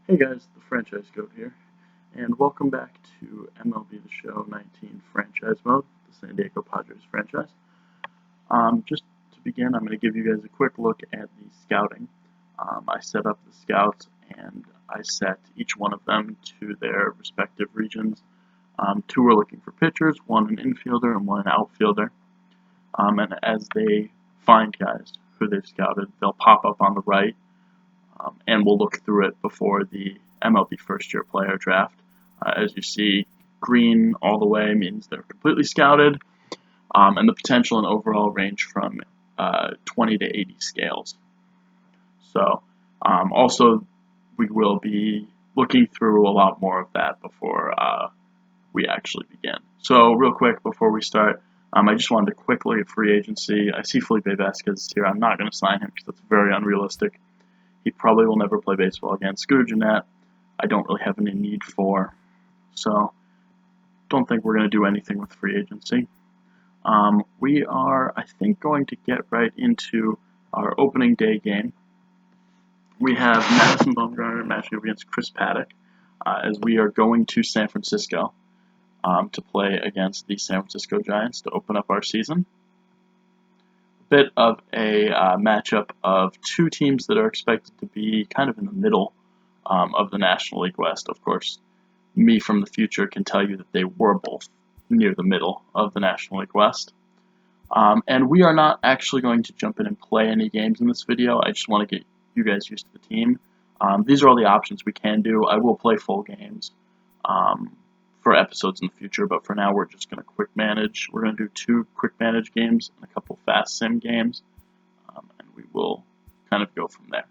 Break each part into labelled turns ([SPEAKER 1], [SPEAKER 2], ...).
[SPEAKER 1] Hey guys, the Franchise Goat here, and welcome back to MLB The Show 19 Franchise Mode, the San Diego Padres franchise. Just to begin, I'm going to give you guys a quick look at the scouting. I set up the scouts, and I set each one of them to their respective regions. Two are looking for pitchers, one an infielder and one an outfielder. And as they find guys who they've scouted, they'll pop up on the right, and we'll look through it before the MLB first-year player draft. As you see, green all the way means they're completely scouted, and the potential and overall range from 20 to 80 scales. So, also, we will be looking through a lot more of that before we actually begin. So, real quick before we start, I just wanted to quick look at free agency. I see Felipe Vasquez is here. I'm not going to sign him because that's very unrealistic. He probably will never play baseball again. Scooter Jeanette, I don't really have any need for. So, don't think we're going to do anything with free agency. We are, I think, going to get right into our opening day game. We have Madison Bumgarner matching up against Chris Paddock, as we are going to San Francisco to play against the San Francisco Giants to open up our season. Bit of a matchup of two teams that are expected to be kind of in the middle of the National League West. Of course, me from the future can tell you that they were both near the middle of the National League West. And we are not actually going to jump in and play any games in this video. I just want to get you guys used to the team. These are all the options we can do. I will play full games for episodes in the future, but for now we're just going to quick manage. We're going to do 2 quick manage games and a couple fast sim games, and we will kind of go from there.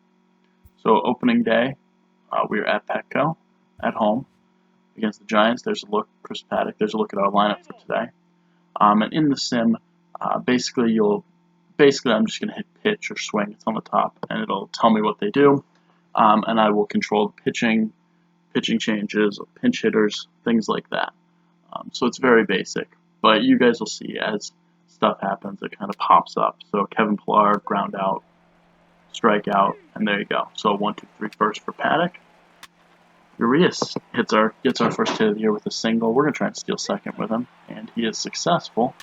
[SPEAKER 1] So opening day, we are at Petco, at home, against the Giants. There's a look, Chris Paddock. There's a look at our lineup for today. And in the sim, basically I'm just going to hit pitch or swing. It's on the top, and it'll tell me what they do, and I will control the pitching changes, pinch hitters, things like that. So it's very basic, but you guys will see as stuff happens, it kind of pops up. So Kevin Pillar, ground out, strike out, and there you go. So 1, 2, 3 first for Paddock. Urias gets our first hit of the year with a single. We're going to try and steal second with him, and he is successful.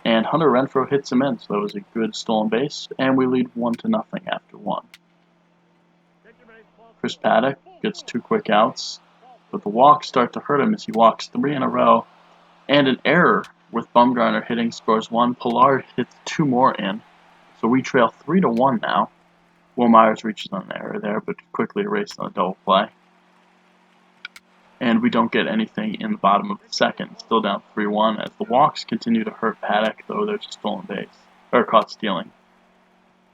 [SPEAKER 1] And Hunter Renfroe hits him in, so that was a good stolen base, and we lead 1-0 after 1. Chris Paddock gets 2 quick outs, but the walks start to hurt him as he walks 3 in a row, and an error with Bumgarner hitting scores 1. Pillar hits 2 more in, so we trail 3-1 now. Will Myers reaches on an error there, but quickly erased on a double play. And we don't get anything in the bottom of the second, still down 3-1 as the walks continue to hurt Paddock, though there's a stolen base, or caught stealing.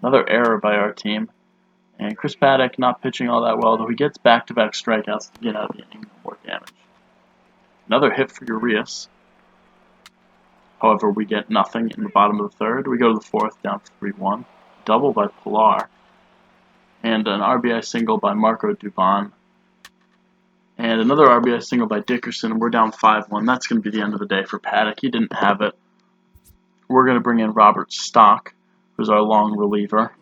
[SPEAKER 1] Another error by our team. And Chris Paddock not pitching all that well, though he gets back-to-back strikeouts to get out of the inning, more damage. Another hit for Urias. However, we get nothing in the bottom of the third. We go to the fourth, down 3-1. Double by Pillar. And an RBI single by Marco Dubon. And another RBI single by Dickerson, and we're down 5-1. That's going to be the end of the day for Paddock. He didn't have it. We're going to bring in Robert Stock, who's our long reliever.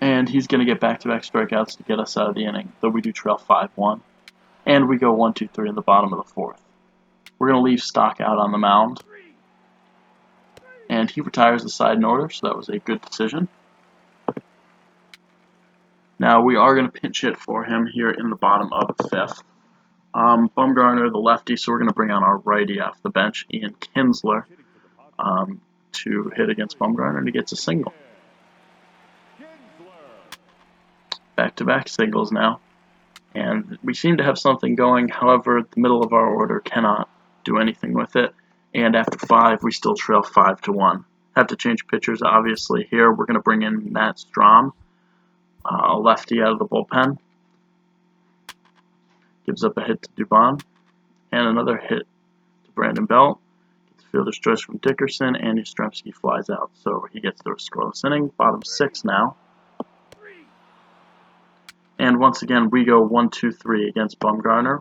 [SPEAKER 1] And he's going to get back-to-back strikeouts to get us out of the inning, though we do trail 5-1. And we go 1, 2, 3 in the bottom of the fourth. We're going to leave Stock out on the mound. And he retires the side in order, so that was a good decision. Now we are going to pinch hit for him here in the bottom of the fifth. Bumgarner, the lefty, so we're going to bring on our righty off the bench, Ian Kinsler, to hit against Bumgarner, and he gets a single. Back-to-back singles now, and we seem to have something going. However, the middle of our order cannot do anything with it, and after 5, we still trail 5-1. Have to change pitchers, obviously. Here, we're going to bring in Matt Strom, a lefty out of the bullpen. Gives up a hit to Dubon, and another hit to Brandon Belt. Gets a fielder's choice from Dickerson, and Yastrzemski flies out, so he gets the scoreless inning. Bottom 6 now. And once again, we go 1, 2, 3 against Bumgarner.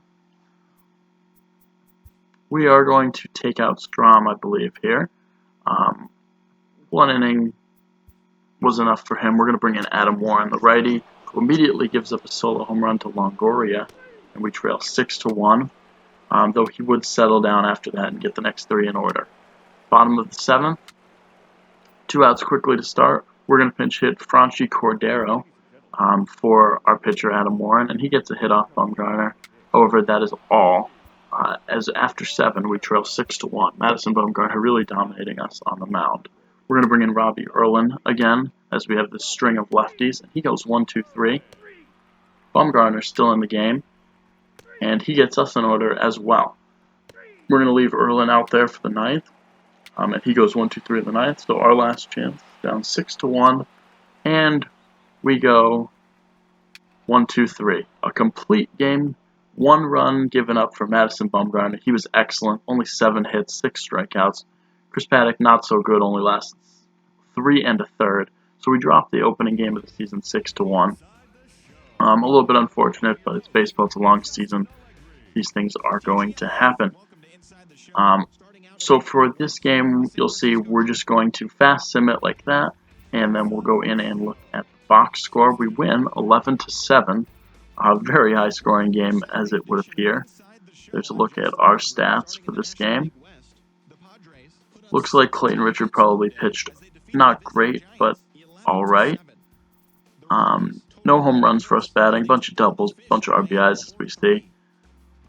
[SPEAKER 1] We are going to take out Strom, I believe, here. 1 inning was enough for him. We're going to bring in Adam Warren, the righty, who immediately gives up a solo home run to Longoria, and we trail 6-1, though he would settle down after that and get the next 3 in order. Bottom of the 7th, 2 outs quickly to start. We're going to pinch hit Franchi Cordero for our pitcher Adam Warren, and he gets a hit off Bumgarner. However, that is all. As after 7, we trail 6-1. Madison Bumgarner really dominating us on the mound. We're going to bring in Robbie Erlin again, as we have this string of lefties, and he goes 1-2-3. Bumgarner's still in the game, and he gets us in order as well. We're going to leave Erlin out there for the 9th, and he goes 1-2-3 in the 9th, so our last chance, down 6-1, and we go 1-2-3. A complete game, 1 run given up for Madison Bumgarner. He was excellent, only 7 hits, 6 strikeouts. Chris Paddock, not so good, only lasted 3 1/3. So we dropped the opening game of the season 6-1. A little bit unfortunate, but it's baseball, it's a long season. These things are going to happen. So for this game, you'll see we're just going to fast sim it like that, and then we'll go in and look at the box score. We win 11-7. A very high scoring game, as it would appear. There's a look at our stats for this game. Looks like Clayton Richard probably pitched not great, but alright. No home runs for us batting, bunch of doubles, bunch of RBIs as we see.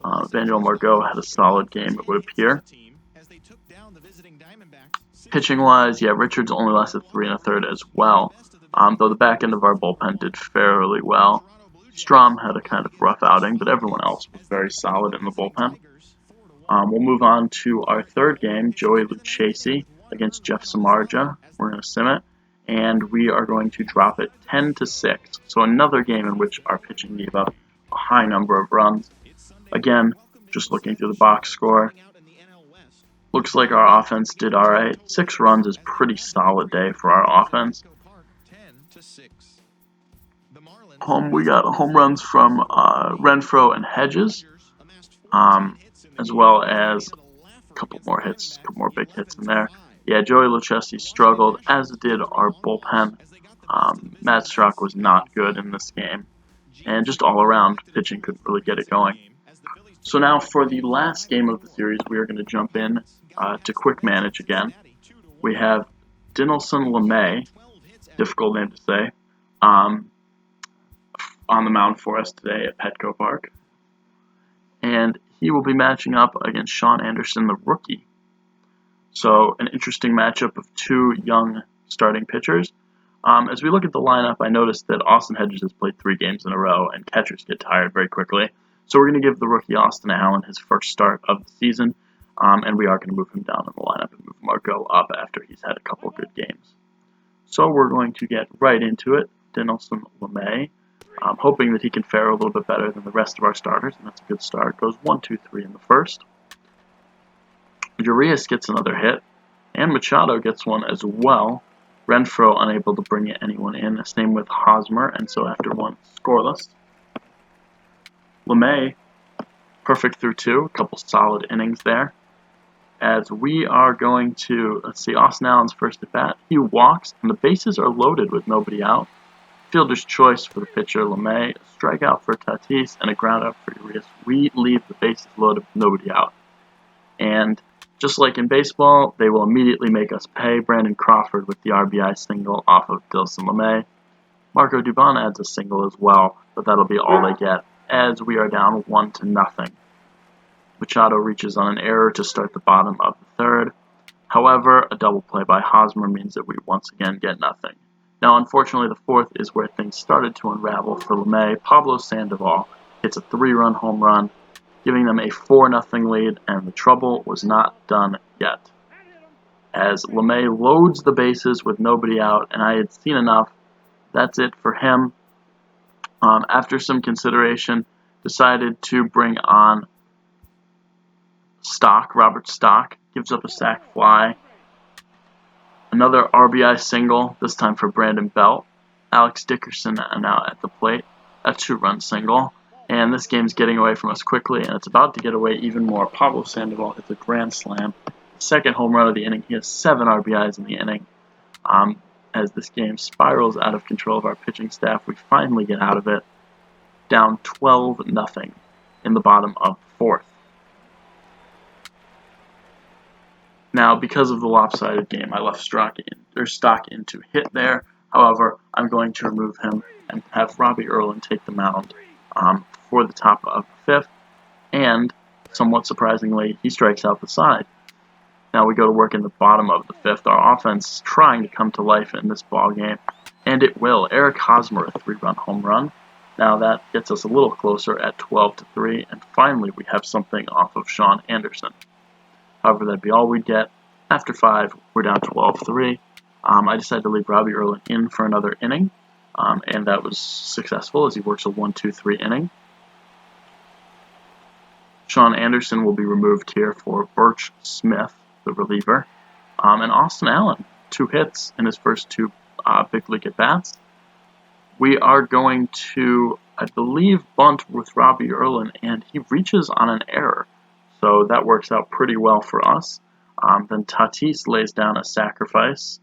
[SPEAKER 1] Evangeline Margot had a solid game, it would appear. Pitching-wise, yeah, Richards only lasted 3 1/3 as well, though the back end of our bullpen did fairly well. Strom had a kind of rough outing, but everyone else was very solid in the bullpen. We'll move on to our third game, Joey Lucchesi against Jeff Samardzija. We're going to sim it, and we are going to drop it 10-6. So another game in which our pitching gave up a high number of runs. Again, just looking through the box score, looks like our offense did alright. 6 runs is pretty solid day for our offense. We got home runs from Renfroe and Hedges, as well as a couple more hits, a couple more big hits in there. Yeah, Joey Lucchesi struggled, as did our bullpen. Matt Strzok was not good in this game, and just all around, pitching couldn't really get it going. So now for the last game of the series, we are going to jump in to quick manage again. We have Dinelson LeMay, difficult name to say, on the mound for us today at Petco Park. And he will be matching up against Sean Anderson, the rookie. So an interesting matchup of 2 young starting pitchers. As we look at the lineup, I noticed that Austin Hedges has played 3 games in a row, and catchers get tired very quickly. So we're going to give the rookie Austin Allen his first start of the season, and we are going to move him down in the lineup and move Margot up after he's had a couple good games. So we're going to get right into it. Dinelson LeMay, hoping that he can fare a little bit better than the rest of our starters, and that's a good start. Goes 1-2-3 in the first. Urias gets another hit, and Machado gets one as well. Renfroe unable to bring anyone in. Same with Hosmer, and so after 1, scoreless. LeMay, perfect through 2, a couple solid innings there. As we are going to, let's see, Austin Allen's first at bat. He walks, and the bases are loaded with nobody out. Fielder's choice for the pitcher, LeMay, a strikeout for Tatis, and a ground out for Urias. We leave the bases loaded with nobody out. And just like in baseball, they will immediately make us pay. Brandon Crawford with the RBI single off of Dinelson LeMay. Marco Dubon adds a single as well, but that'll be all they get, as we are down 1-0. Machado reaches on an error to start the bottom of the 3rd. However, a double play by Hosmer means that we once again get nothing. Now, unfortunately, the 4th is where things started to unravel for LeMay. Pablo Sandoval hits a 3-run home run, giving them a 4-0 lead, and the trouble was not done yet. As LeMay loads the bases with nobody out, and I had seen enough. That's it for him. After some consideration, decided to bring on Robert Stock, gives up a sac fly. Another RBI single, this time for Brandon Belt. Alex Dickerson now at the plate, a 2-run single. And this game's getting away from us quickly, and it's about to get away even more. Pablo Sandoval hits a grand slam. Second home run of the inning. He has 7 RBIs in the inning. as this game spirals out of control of our pitching staff. We finally get out of it, down 12-0 in the bottom of the fourth. Now, because of the lopsided game, I left stock into hit there. However, I'm going to remove him and have Robbie Erlin take the mound for the top of the fifth, and somewhat surprisingly, he strikes out the side. Now we go to work in the bottom of the fifth. Our offense is trying to come to life in this ball game, and it will. Eric Hosmer, a 3-run home run. Now that gets us a little closer at 12-3, and finally we have something off of Sean Anderson. However, that'd be all we'd get. After 5, we're down 12-3. I decided to leave Robbie Erlin in for another inning, and that was successful as he works a 1-2-3 inning. Sean Anderson will be removed here for Birch Smith, the reliever, and Austin Allen, 2 hits in his first 2 big league at-bats. We are going to, I believe, bunt with Robbie Erlin, and he reaches on an error. So that works out pretty well for us. Then Tatis lays down a sacrifice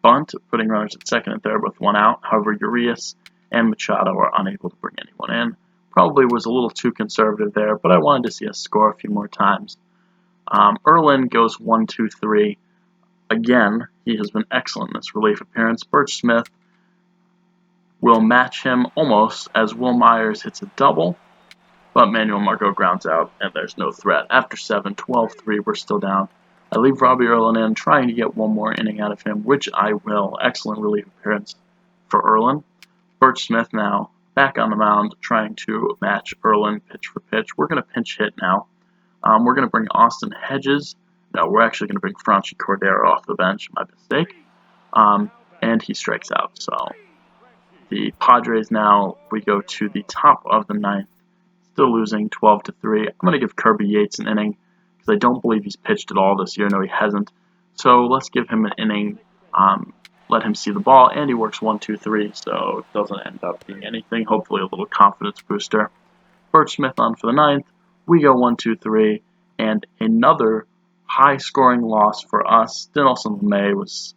[SPEAKER 1] bunt, putting runners at second and third with 1 out. However, Urias and Machado are unable to bring anyone in. Probably was a little too conservative there, but I wanted to see us score a few more times. Erlin goes 1-2-3. Again, he has been excellent in this relief appearance. Birch Smith will match him almost as Will Myers hits a double, but Manuel Margot grounds out, and there's no threat. After 7, 12-3, we're still down. I leave Robbie Erlin in, trying to get one more inning out of him, which I will. Excellent relief appearance for Erlin. Birch Smith now back on the mound, trying to match Erlin pitch for pitch. We're going to pinch hit now. We're going to bring Austin Hedges. No, we're actually going to bring Franchi Cordero off the bench. My mistake. And he strikes out. So the Padres now, we go to the top of the 9th. Still losing 12-3. I'm going to give Kirby Yates an inning because I don't believe he's pitched at all this year. No, he hasn't. So let's give him an inning. Let him see the ball, and he works 1-2-3, so it doesn't end up being anything. Hopefully a little confidence booster. Birch Smith on for the 9th. We go 1-2-3, and another high-scoring loss for us. Dinelson LeMay was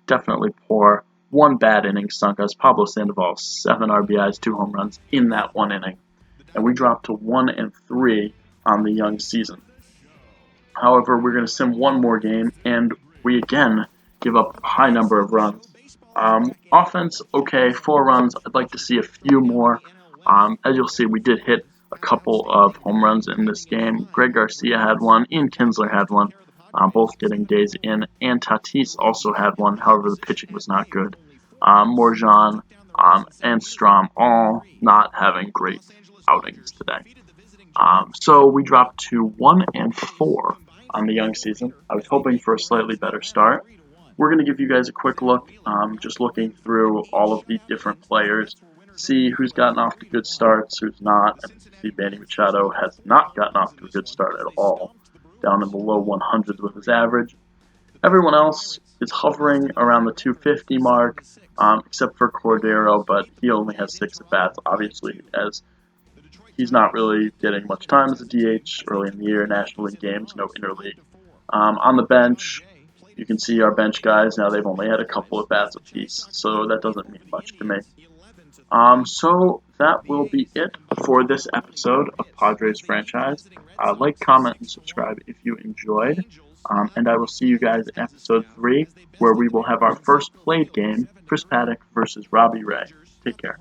[SPEAKER 1] definitely poor. 1 bad inning sunk us. Pablo Sandoval, 7 RBIs, 2 home runs in that 1 inning. And we dropped to 1-3 on the young season. However, we're going to sim one more game, and we again give up a high number of runs. Offense, okay, 4 runs. I'd like to see a few more. As you'll see, we did hit a couple of home runs in this game. Greg Garcia had 1, Ian Kinsler had 1, both getting days in, and Tatis also had 1. However, the pitching was not good. Morjan and Strom all not having great outings today. So we dropped to 1-4 on the young season. I was hoping for a slightly better start. We're going to give you guys a quick look, just looking through all of the different players, see who's gotten off to good starts, who's not. And see Manny Machado has not gotten off to a good start at all, down in the low 100s with his average. Everyone else is hovering around the 250 mark, except for Cordero, but he only has 6 at-bats, obviously, as he's not really getting much time as a DH early in the year, National League games, no interleague. On the bench, you can see our bench guys. Now they've only had a couple of bats apiece, so that doesn't mean much to me. So that will be it for this episode of Padres Franchise. Like, comment, and subscribe if you enjoyed. And I will see you guys in episode 3, where we will have our first played game, Chris Paddock versus Robbie Ray. Take care.